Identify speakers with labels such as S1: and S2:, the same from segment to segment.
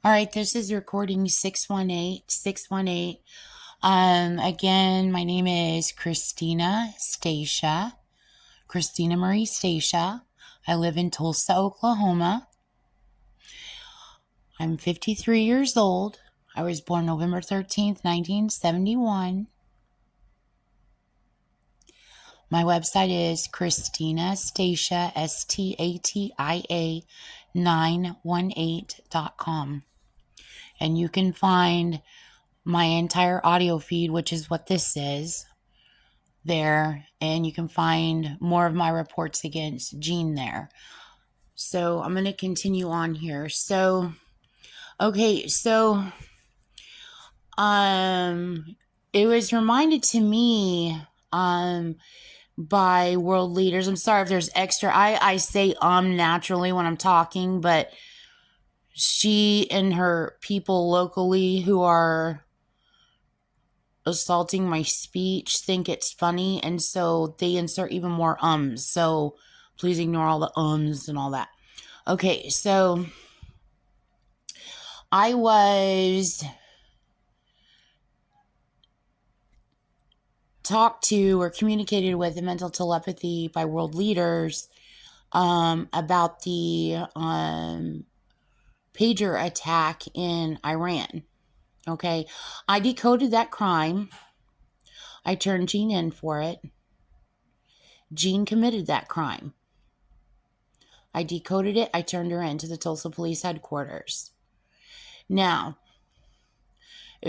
S1: All right, this is recording 618. Again, my name is Christina Stacia, Christina Marie Stacia. I live in Tulsa, Oklahoma. I'm 53 years old. I was born November 13th, 1971. My website is Christina Stacia, Statia 918.com. And you can find my entire audio feed, which is what this is, there. And you can find more of my reports against Gene there. So I'm going to continue on here. It was reminded to me, by world leaders. I'm sorry if there's extra. I say naturally when I'm talking, but she and her people locally who are assaulting my speech think it's funny, and so they insert even more ums. So please ignore all the ums and all that. Okay, so I was talked to or communicated with in mental telepathy by world leaders about the pager attack in Iran. Okay, I decoded that crime. I turned Gene in for it. Gene committed that crime. I decoded it. I turned her in to the Tulsa Police Headquarters. Now,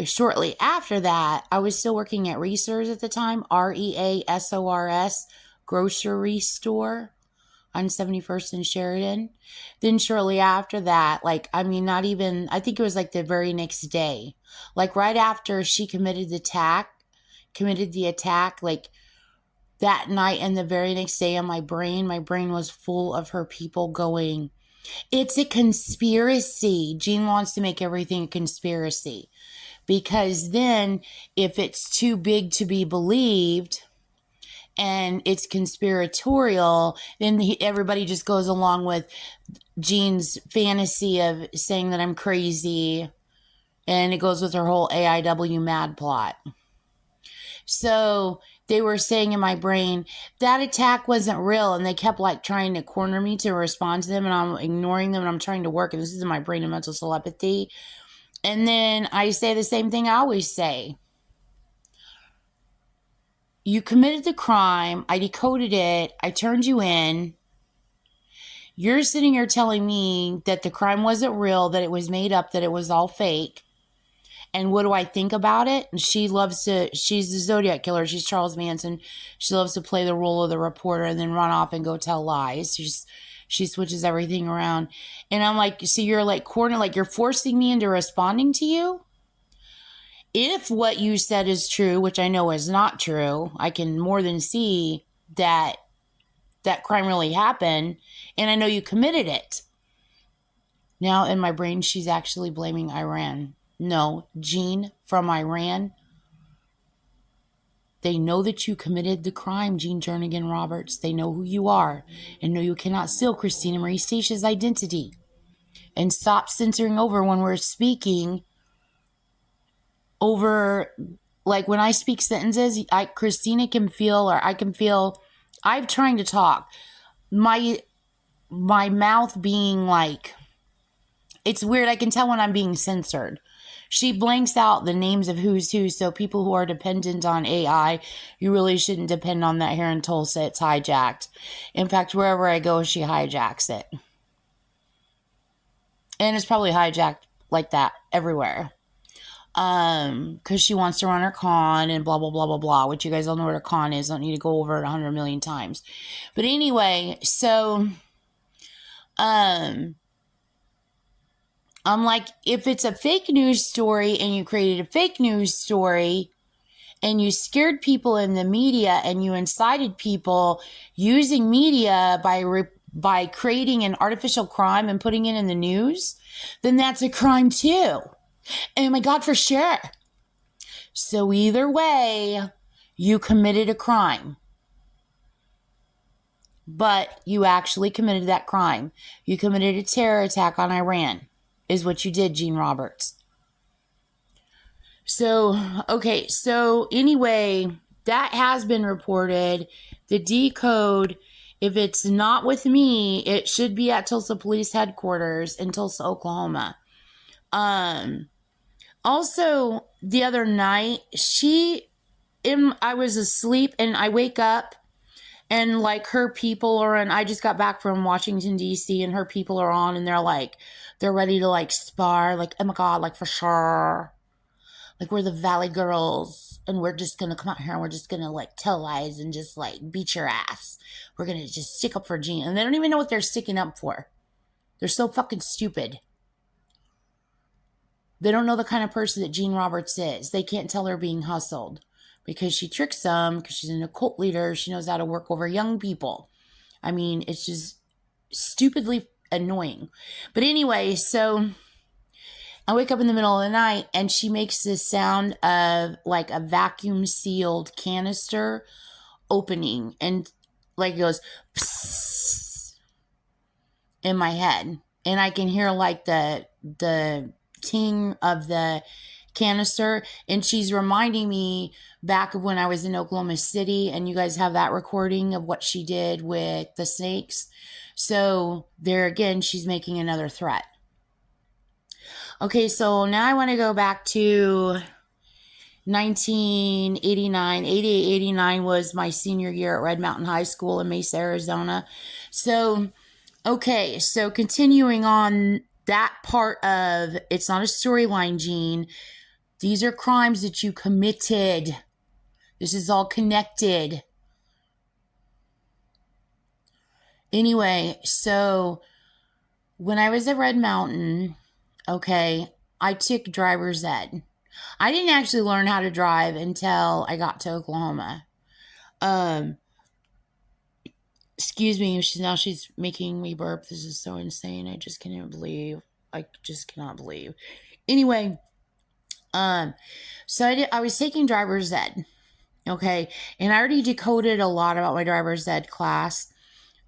S1: shortly after that, I was still working at Reasors at the time, REASORS, grocery store on 71st and Sheridan. Then shortly after that, I think it was like the very next day, like right after she committed the attack, like that night and the very next day on my brain was full of her people going, it's a conspiracy. Gene wants to make everything a conspiracy. Because then if it's too big to be believed and it's conspiratorial, then everybody just goes along with Gene's fantasy of saying that I'm crazy. And it goes with her whole AIW mad plot. So they were saying in my brain, that attack wasn't real. And they kept trying to corner me to respond to them. And I'm ignoring them and I'm trying to work. And this is in my brain and mental telepathy. And then I say the same thing I always say. You committed the crime. I decoded it. I turned you in. You're sitting here telling me that the crime wasn't real, that it was made up, that it was all fake. And what do I think about it? She's the Zodiac killer. She's Charles Manson. She loves to play the role of the reporter and then run off and go tell lies. She switches everything around. And I'm like, so you're you're forcing me into responding to you? If what you said is true, which I know is not true, I can more than see that crime really happened, and I know you committed it. Now in my brain, she's actually blaming Iran. No, Gene from Iran. They know that you committed the crime, Gene Jernigan Roberts. They know who you are, and know you cannot steal Christina Marie Stacia's identity. And stop censoring over when we're speaking over, when I speak sentences, Christina can feel, or I can feel, I'm trying to talk. My mouth being it's weird. I can tell when I'm being censored. She blanks out the names of who's who. So people who are dependent on AI, you really shouldn't depend on that here in Tulsa. It's hijacked. In fact, wherever I go, she hijacks it. And it's probably hijacked like that everywhere. Because she wants to run her con and blah, blah, blah, blah, blah, which you guys all know what her con is. Don't need to go over it 100 million times. But anyway, so, I'm like, if it's a fake news story and you created a fake news story and you scared people in the media and you incited people using media by creating an artificial crime and putting it in the news, then that's a crime too. Oh my God, for sure. So either way, you committed a crime. But you actually committed that crime. You committed a terror attack on Iran. is what you did, Gene Roberts. So, okay. So anyway, that has been reported. The decode, if it's not with me, it should be at Tulsa Police Headquarters in Tulsa, Oklahoma. Also, the other night, I was asleep and I wake up and like her people are on. I just got back from Washington, D.C., and her people are on and they're ready to like spar. Like, oh my God, like for sure. Like, we're the Valley Girls and we're just going to come out here and we're just going to like tell lies and just like beat your ass. We're going to just stick up for Gene. And they don't even know what they're sticking up for. They're so fucking stupid. They don't know the kind of person that Gene Roberts is. They can't tell her being hustled because she tricks them, because she's an occult leader. She knows how to work over young people. I mean, it's just stupidly annoying. But anyway, so I wake up in the middle of the night and she makes this sound of like a vacuum sealed canister opening, and like it goes psst in my head. And I can hear like the ting of the canister, and she's reminding me back of when I was in Oklahoma City, and you guys have that recording of what she did with the snakes. So there again, she's making another threat. Okay, so now I want to go back to 1989. 88, 89 was my senior year at Red Mountain High School in Mesa, Arizona. So, okay, so continuing on that part of it's not a storyline, Gene. These are crimes that you committed. This is all connected. Anyway, so when I was at Red Mountain, okay, I took driver's ed. I didn't actually learn how to drive until I got to Oklahoma. Excuse me, she's making me burp. This is so insane. I just cannot believe. Anyway, so I was taking driver's ed. Okay, and I already decoded a lot about my driver's ed class.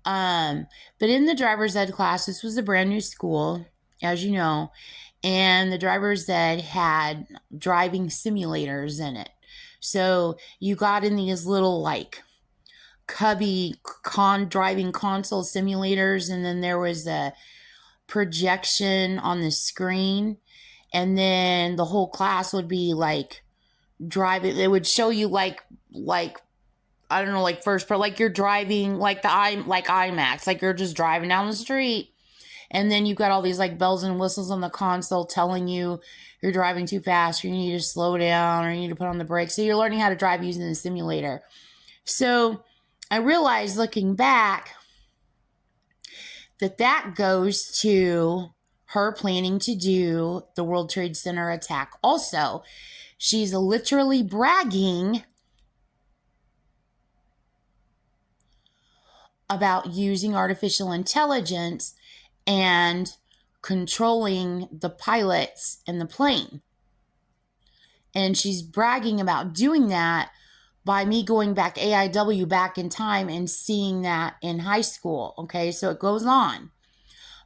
S1: But in the driver's ed class, this was a brand new school, as you know, and the driver's ed had driving simulators in it. So you got in these little like cubby driving console simulators, and then there was a projection on the screen, and then the whole class would be like driving. It would show you like I don't know, like first part, like you're driving like IMAX, like you're just driving down the street. And then you've got all these like bells and whistles on the console telling you you're driving too fast, or you need to slow down, or you need to put on the brakes. So you're learning how to drive using the simulator. So I realized looking back that goes to her planning to do the World Trade Center attack. Also, she's literally bragging about using artificial intelligence and controlling the pilots in the plane. And she's bragging about doing that by me going back AIW back in time and seeing that in high school. Okay, so it goes on.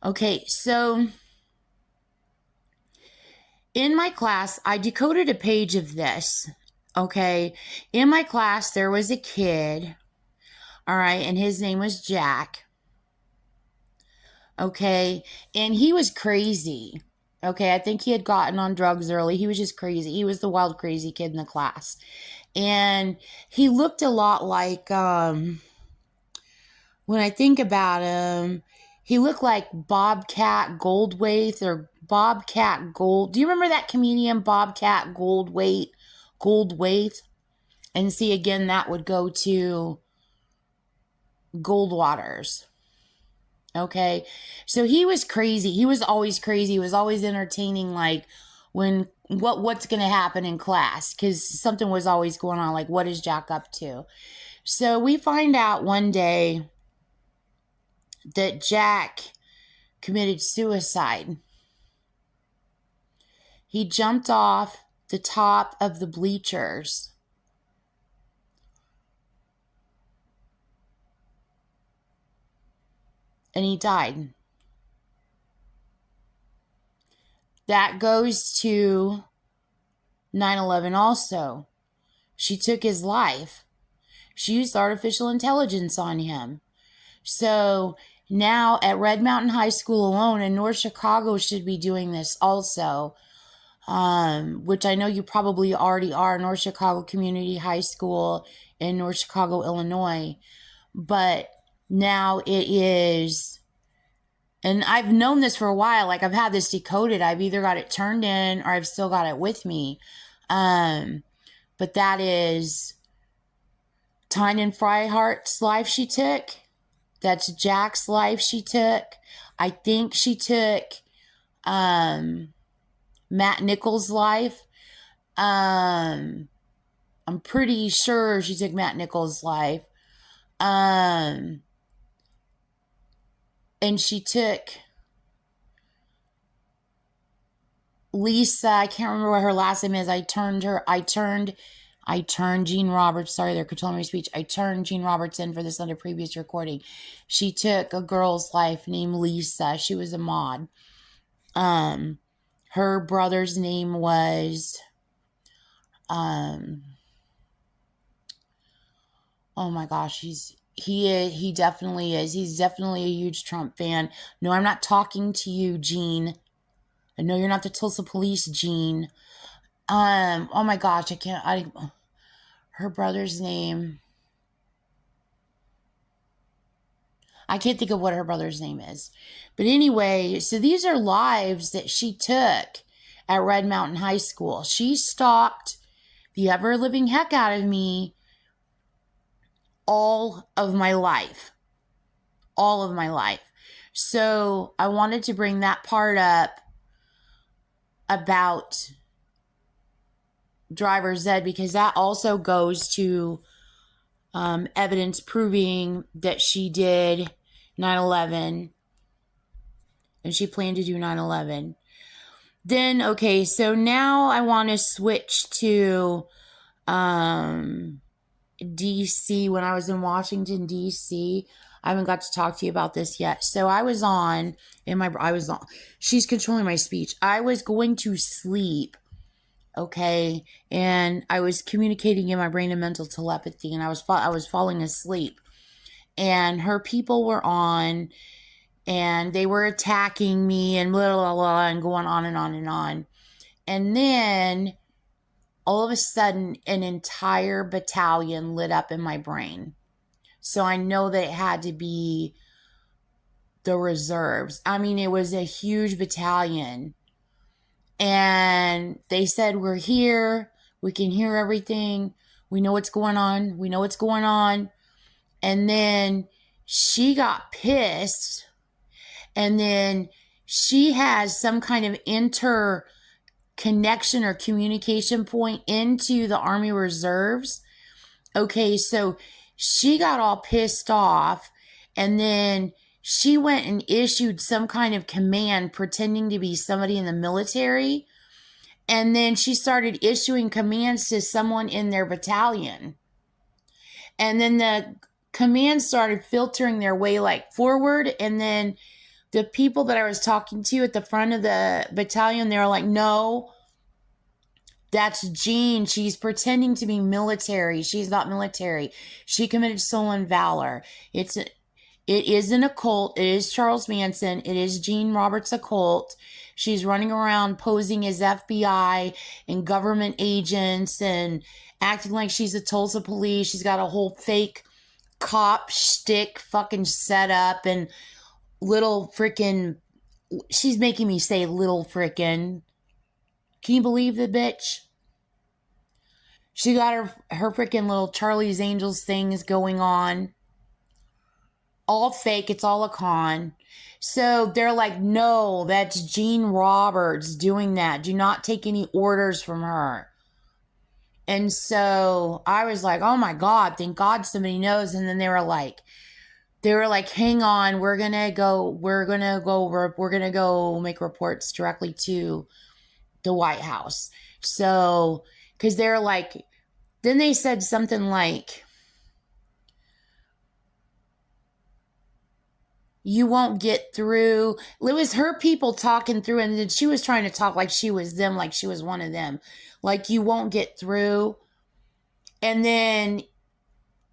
S1: Okay, so in my class, I decoded a page of this. Okay, in my class, there was a kid. All right, and his name was Jack. Okay, and he was crazy. Okay, I think he had gotten on drugs early. He was just crazy. He was the wild, crazy kid in the class. And he looked a lot like, when I think about him, he looked like Bobcat Goldthwait or Bobcat Gold. Do you remember that comedian, Bobcat Goldthwait? And see, again, that would go to Goldwaters. Okay, so he was crazy. He was always crazy. He was always entertaining, like when what's going to happen in class, because something was always going on. Like, what is Jack up to? So we find out one day that Jack committed suicide. He jumped off the top of the bleachers. And he died. that goes to 9/11 also. She took his life. She used artificial intelligence on him. So now at Red Mountain High School alone, and North Chicago should be doing this also, which I know you probably already are, North Chicago Community High School in North Chicago, Illinois. But now it is, and I've known this for a while, like I've had this decoded. I've either got it turned in or I've still got it with me. But that is Tynan Freihart's life she took. That's Jack's life she took. I think she took Matt Nichols' life. I'm pretty sure she took Matt Nichols' life. And she took Lisa. I can't remember what her last name is. I turned Jean Roberts. Sorry, they're controlling my speech. I turned Jean Roberts in for this under previous recording. She took a girl's life named Lisa. She was a mod. Her brother's name was, oh my gosh, he definitely is. He's definitely a huge Trump fan. No, I'm not talking to you, Jean. I know you're not the Tulsa police, Jean. Oh my gosh, her brother's name. I can't think of what her brother's name is. But anyway, so these are lives that she took at Red Mountain High School. She stalked the ever living heck out of me all of my life. All of my life. So I wanted to bring that part up about driver's ed because that also goes to evidence proving that she did 9/11 and she planned to do 9/11. Then, okay, so now I want to switch to DC. When I was in Washington, DC, I haven't got to talk to you about this yet. So I was on, she's controlling my speech. I was going to sleep, okay, and I was communicating in my brain and mental telepathy, and I was falling asleep. And her people were on, and they were attacking me and blah, blah, blah, and going on and on and on. And then all of a sudden, an entire battalion lit up in my brain. So I know that it had to be the reserves. I mean, it was a huge battalion. And they said, we're here. We can hear everything. We know what's going on. We know what's going on. And then she got pissed. And then she has some kind of interconnection or communication point into the Army Reserves. Okay, so she got all pissed off. And then she went and issued some kind of command pretending to be somebody in the military. And then she started issuing commands to someone in their battalion. And then the commands started filtering their way like forward. And then the people that I was talking to at the front of the battalion, they were like, no, that's Jean. She's pretending to be military. She's not military. She committed stolen valor. It is an occult. It is Charles Manson. It is Jean Roberts' occult. She's running around posing as FBI and government agents and acting like she's a Tulsa police. She's got a whole fake cop shtick fucking set up and little freaking, she's making me say little freaking. Can you believe the bitch? She got her freaking little Charlie's Angels things going on. All fake. It's all a con. So they're like, no, that's Jean Roberts doing that. Do not take any orders from her. And so I was like, oh my God, thank God somebody knows. And then they were like, hang on, we're gonna go make reports directly to the White House. So, because they're like, then they said something like, you won't get through. It was her people talking through, and then she was trying to talk like she was them, like she was one of them. Like, you won't get through. And then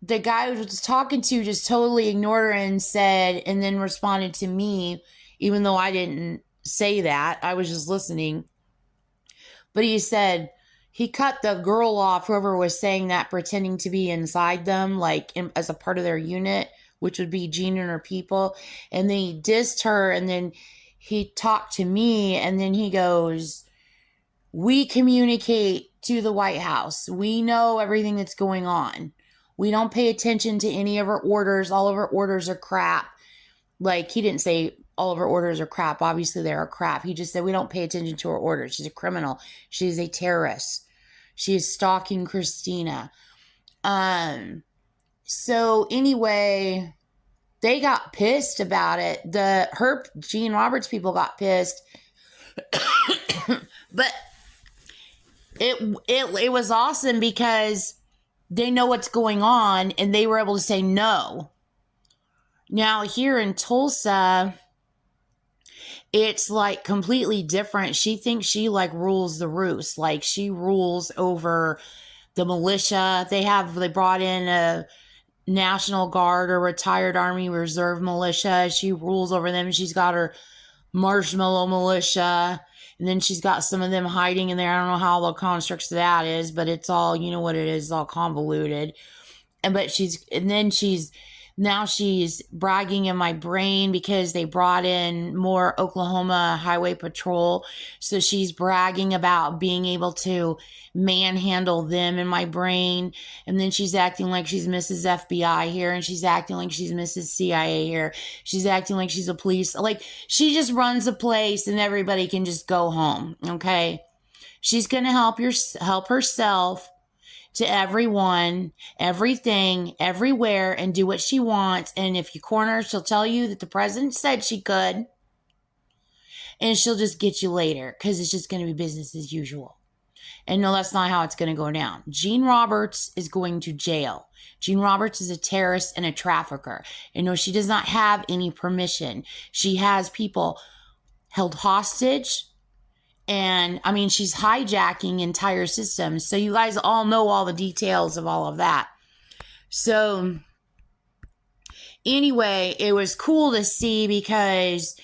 S1: the guy who was talking to just totally ignored her and said, and then responded to me, even though I didn't say that. I was just listening. But he said, he cut the girl off, whoever was saying that, pretending to be inside them, like as a part of their unit, which would be Jean and her people. And then he dissed her, and then he talked to me, and then he goes, we communicate to the White House. We know everything that's going on. We don't pay attention to any of her orders. All of her orders are crap. Like, he didn't say all of her orders are crap. Obviously, they are crap. He just said we don't pay attention to her orders. She's a criminal. She's a terrorist. She is stalking Christina. So anyway, they got pissed about it. Jean Roberts people got pissed. But it was awesome because they know what's going on, and they were able to say no. Now, here in Tulsa, it's like completely different. She thinks she like rules the roost. Like, she rules over the militia. They brought in a National Guard or retired Army Reserve militia. She rules over them. She's got her marshmallow militia. And then she's got some of them hiding in there. I don't know how the constructs of that is, but it's all, you know what it is, all convoluted. Now she's bragging in my brain because they brought in more Oklahoma Highway Patrol. So she's bragging about being able to manhandle them in my brain. And then she's acting like she's Mrs. FBI here, and she's acting like she's Mrs. CIA here. She's acting like she's a police. Like, she just runs a place and everybody can just go home. Okay. She's going to help herself to everyone, everything, everywhere, and do what she wants. And if you corner her, she'll tell you that the president said she could. And she'll just get you later because it's just going to be business as usual. And no, that's not how it's going to go down. Jean Roberts is going to jail. Jean Roberts is a terrorist and a trafficker. And no, she does not have any permission. She has people held hostage. And I mean, she's hijacking entire systems. So you guys all know all the details of all of that. So anyway, it was cool to see because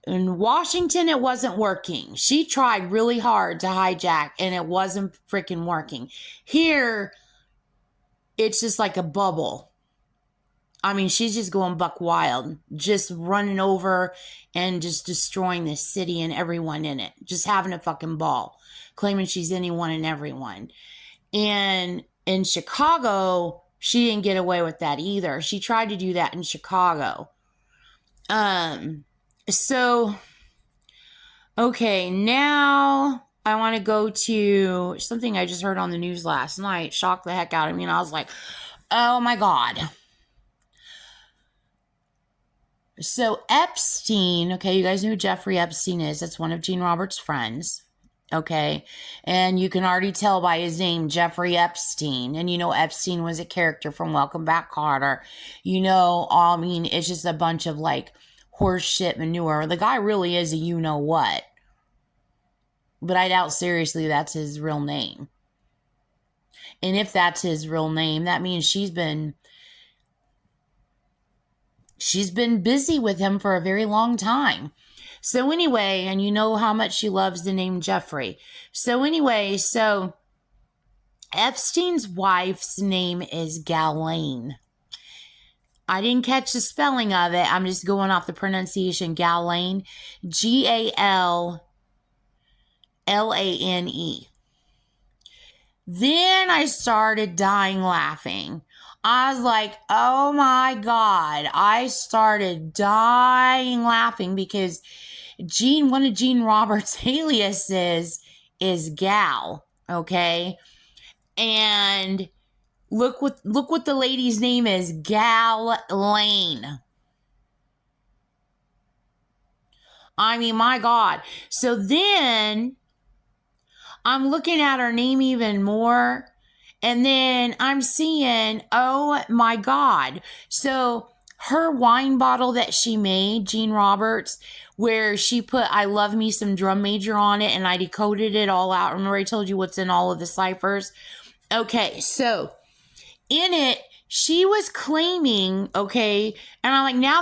S1: in Washington, it wasn't working. She tried really hard to hijack and it wasn't freaking working. Here, it's just like a bubble. I mean, she's just going buck wild, just running over and just destroying this city and everyone in it, just having a fucking ball, claiming she's anyone and everyone. And in Chicago, she didn't get away with that either. She tried to do that in Chicago. So, okay, now I want to go to something I just heard on the news last night. Shocked the heck out of me. And I was like, oh my God. So Epstein, okay, you guys know who Jeffrey Epstein is. That's one of Jean Roberts' friends, okay? And you can already tell by his name, Jeffrey Epstein. And you know Epstein was a character from Welcome Back, Kotter. You know, I mean, it's just a bunch of, like, horse shit manure. The guy really is a you-know-what. But I doubt seriously that's his real name. And if that's his real name, that means she's been busy with him for a very long time. So anyway, and you know how much she loves the name Jeffrey. So anyway, so Epstein's wife's name is Ghislaine. I didn't catch the spelling of it. I'm just going off the pronunciation. Ghislaine. Gallane. Then I started dying laughing. I was like, oh my God. I started dying laughing because one of Jean Roberts' aliases is Gal, okay? And look what the lady's name is, Ghislaine. I mean, my God. So then I'm looking at her name even more. And then I'm seeing, oh my God. So her wine bottle that she made, Jean Roberts, where she put I Love Me Some Drum Major on it, and I decoded it all out. Remember I told you what's in all of the ciphers? Okay, so in it, she was claiming, okay, and I'm like, now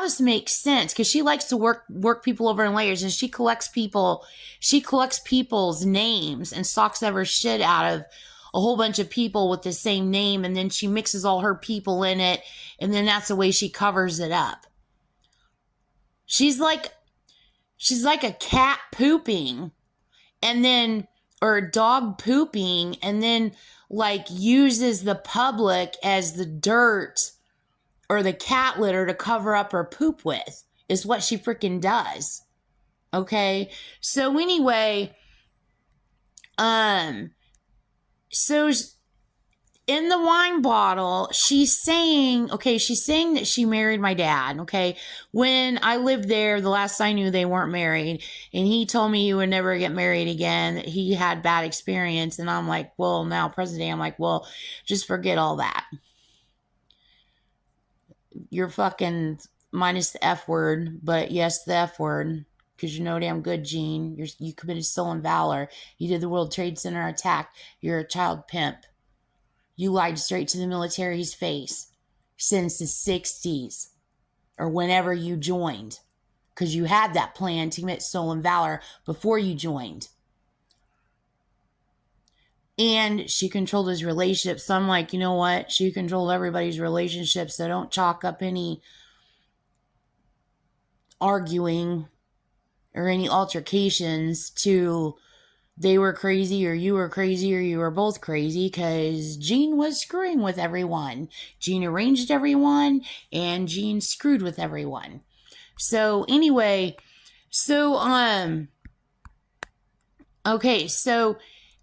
S1: this makes sense, because she likes to work people over in layers, and she collects people's names and stalks ever shit out of a whole bunch of people with the same name, and then she mixes all her people in it, and then that's the way she covers it up. She's like a cat pooping, and then, or a dog pooping, and then like uses the public as the dirt or the cat litter to cover up her poop with, is what she freaking does. Okay. So anyway, so in the wine bottle, she's saying that she married my dad. Okay. When I lived there, the last I knew, they weren't married. And he told me he would never get married again, that he had bad experience. And I'm like, well, now present day, I'm like, well, just forget all that. You're fucking minus the F word, but yes, the F word. Because you know damn good, Gene. You committed stolen valor. You did the World Trade Center attack. You're a child pimp. You lied straight to the military's face since the 60s or whenever you joined, because you had that plan to commit stolen valor before you joined. And she controlled his relationships. So I'm like, you know what? She controlled everybody's relationships, so don't chalk up any arguing or any altercations to they were crazy or you were crazy or you were both crazy, because Jean was screwing with everyone. Jean arranged everyone, and Jean screwed with everyone. So anyway, okay, so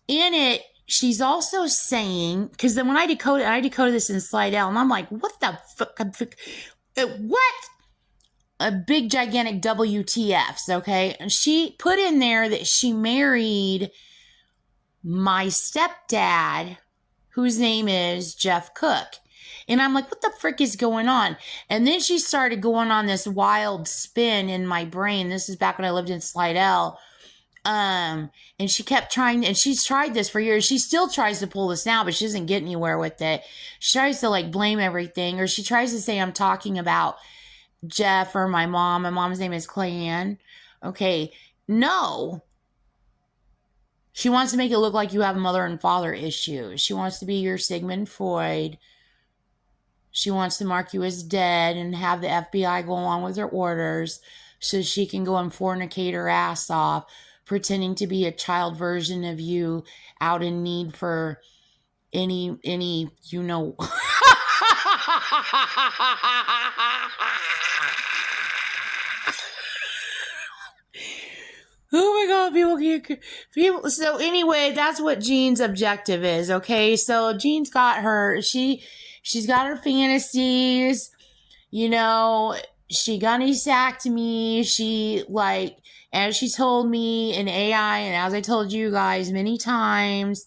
S1: in it, she's also saying, because then when I decoded this in Slidell, and I'm like, what the fuck? What? A big gigantic WTFs, okay? And she put in there that she married my stepdad, whose name is Jeff Cook. And I'm like, what the frick is going on? And then she started going on this wild spin in my brain. This is back when I lived in Slidell. And she kept trying, and she's tried this for years. She still tries to pull this now, but she doesn't get anywhere with it. She tries to like blame everything, or she tries to say I'm talking about Jeff or my mom. My mom's name is Clayanne. Okay. No. She wants to make it look like you have mother and father issues. She wants to be your Sigmund Freud. She wants to mark you as dead and have the FBI go along with her orders so she can go and fornicate her ass off, pretending to be a child version of you out in need for any, you know. Oh my God, people. So anyway, that's what Jean's objective is. Okay. So Jean's got she's got her fantasies, you know, she gunny sacked me. She like, as she told me in AI, and as I told you guys many times,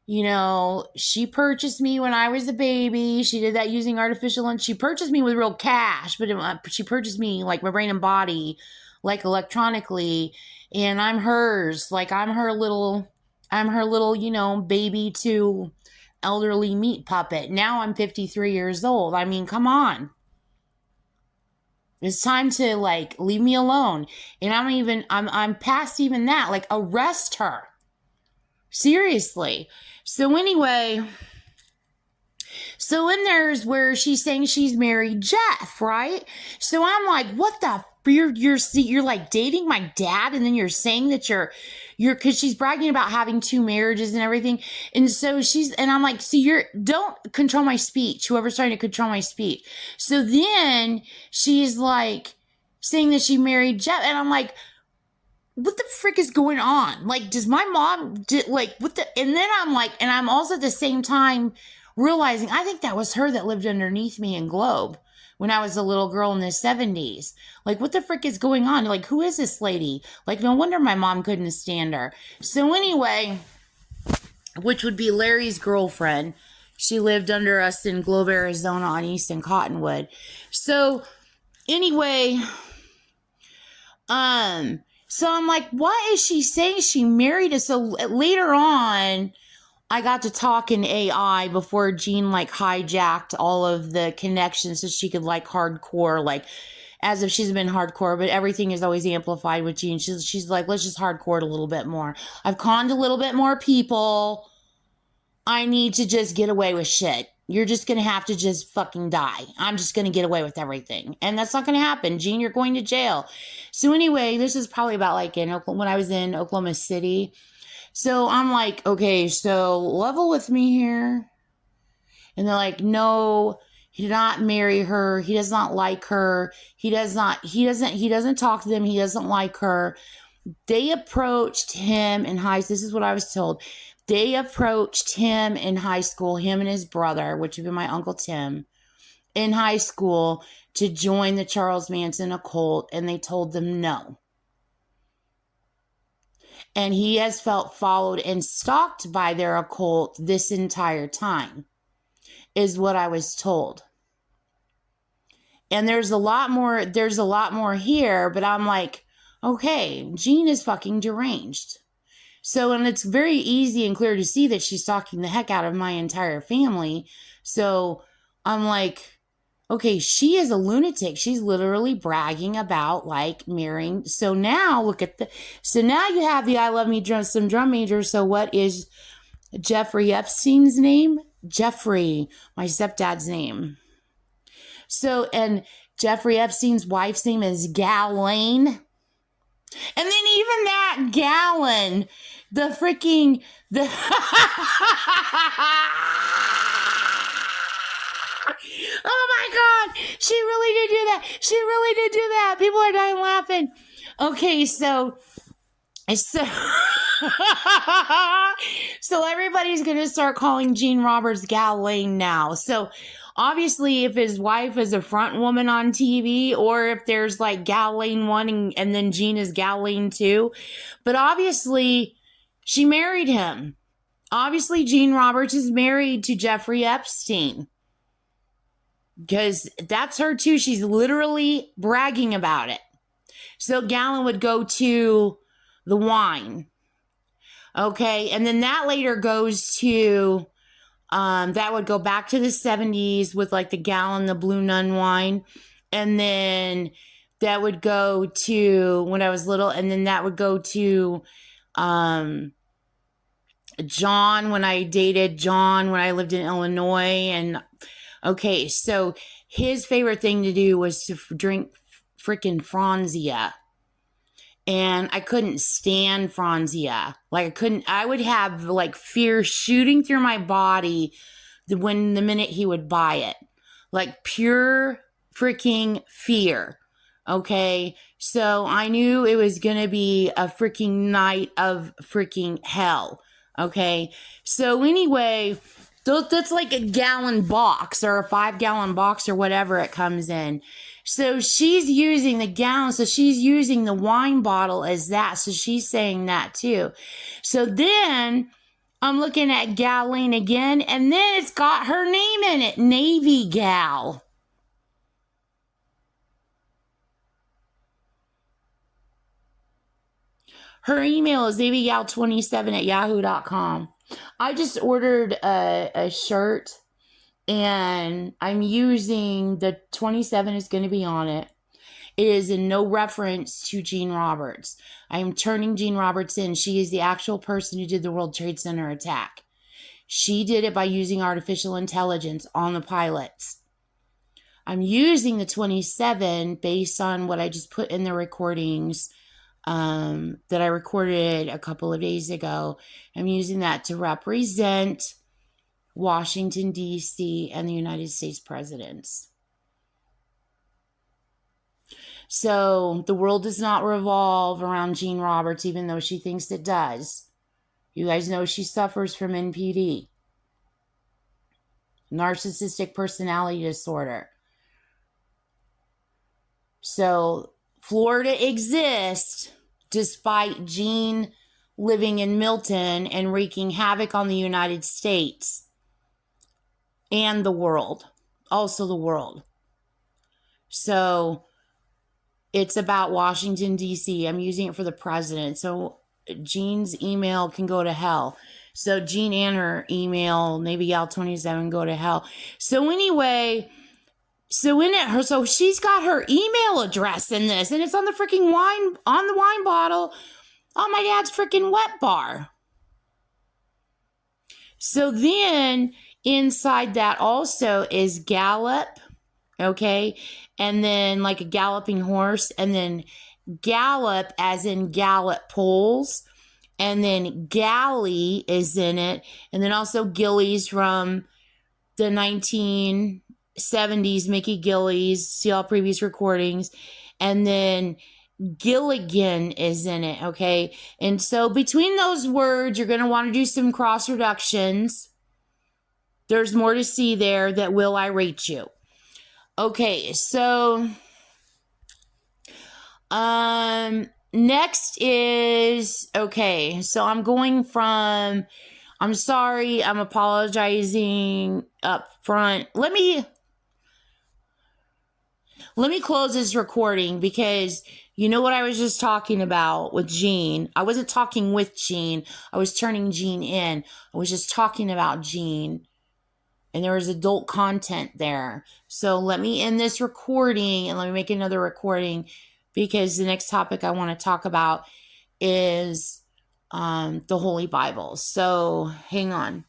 S1: you know, she purchased me when I was a baby. She did that using artificial, and she purchased me with real cash, but she purchased me like my brain and body, like electronically, and I'm hers. Like I'm her little, you know, baby to elderly meat puppet. Now I'm 53 years old. I mean, come on. It's time to like leave me alone. And I'm past even that. Like arrest her. Seriously. So anyway, so in there's where she's saying she's married Jeff, right? So I'm like, what the? You're like dating my dad, and then you're saying that you're because she's bragging about having 2 marriages and everything, and so and I'm like, see, don't control my speech. Whoever's trying to control my speech. So then she's like saying that she married Jeff, and I'm like, what the frick is going on? Like, does my mom what the? And then I'm like, and I'm also at the same time realizing I think that was her that lived underneath me in Globe when I was a little girl in the 70s. Like, what the frick is going on? Like, who is this lady? Like, no wonder my mom couldn't stand her. So anyway, which would be Larry's girlfriend, She lived under us in Globe, Arizona on East and Cottonwood. So anyway, so I'm like, what is she saying? She married us. So later on, I got to talk in AI before Jean like hijacked all of the connections so she could like hardcore, like as if she's been hardcore, but everything is always amplified with Jean. She's like, let's just hardcore it a little bit more. I've conned a little bit more people. I need to just get away with shit. You're just going to have to just fucking die. I'm just going to get away with everything. And that's not going to happen. Jean, you're going to jail. So anyway, this is probably about like when I was in Oklahoma City. So I'm like, okay, so level with me here. And they're like, no, he did not marry her. He does not like her. He doesn't talk to them. He doesn't like her. They approached him in this is what I was told. They approached him in high school, him and his brother, which would be my Uncle Tim, in high school to join the Charles Manson occult, and they told them no. And he has felt followed and stalked by their occult this entire time, is what I was told. And there's a lot more here, but I'm like, okay, Jean is fucking deranged. So, and it's very easy and clear to see that she's stalking the heck out of my entire family. So I'm like, okay, she is a lunatic. She's literally bragging about like marrying. So now so now you have the I Love Me Some Drum Major. So what is Jeffrey Epstein's name? Jeffrey, my stepdad's name. So, and Jeffrey Epstein's wife's name is Ghislaine. And then even that Gallon, oh my God, she really did do that. She really did do that. People are dying laughing. Okay, so everybody's going to start calling Jean Roberts Ghislaine now. So obviously, if his wife is a front woman on TV, or if there's like Ghislaine 1 and then Jean is Ghislaine 2. But obviously, she married him. Obviously, Jean Roberts is married to Jeffrey Epstein. Because that's her too. She's literally bragging about it. So Gallon would go to the wine. Okay. And then that later goes to... that would go back to the 70s with like the Gallon, the Blue Nun wine. And then that would go to when I was little. And then that would go to John when I dated John when I lived in Illinois. And okay, so his favorite thing to do was to drink freaking Franzia. And I couldn't stand Franzia. Like I would have like fear shooting through my body the minute he would buy it. Like pure freaking fear. Okay. So I knew it was going to be a freaking night of freaking hell. Okay. So anyway, that's like a gallon box or a 5-gallon box or whatever it comes in. So she's using the gallon. So she's using the wine bottle as that. So she's saying that too. So then I'm looking at Ghislaine again, and then it's got her name in it, Navy Gal. Her email is navygal27@yahoo.com. I just ordered a shirt, and I'm using the 27 is going to be on it. It is in no reference to Jean Roberts. I am turning Jean Roberts in. She is the actual person who did the World Trade Center attack. She did it by using artificial intelligence on the pilots. I'm using the 27 based on what I just put in the recordings that I recorded a couple of days ago. I'm using that to represent Washington, D.C. and the United States presidents. So the world does not revolve around Jean Roberts, even though she thinks it does. You guys know she suffers from NPD, narcissistic personality disorder. So Florida exists despite Jean living in Milton and wreaking havoc on the United States. and the world, also the world. So it's about Washington, D.C. I'm using it for the president. So Jean's email can go to hell. So Jean and her email, Navy Gal 27, go to hell. So anyway, so she's got her email address in this, and it's on the freaking wine, on the wine bottle on my dad's freaking wet bar. So then inside that also is gallop, okay? And then like a galloping horse, and then gallop as in gallop poles, and then galley is in it, and then also Gillies from the 1970s, Mickey Gillies, see all previous recordings, and then Gilligan is in it, okay? And so between those words, you're going to want to do some cross reductions. There's more to see there that will irate you. Okay, so next is, okay, so I'm going from, I'm sorry, I'm apologizing up front. Let me close this recording because you know what I was just talking about with Jean. I wasn't talking with Jean. I was turning Jean in. I was just talking about Jean. And there was adult content there. So let me end this recording and let me make another recording because the next topic I want to talk about is the Holy Bible. So hang on.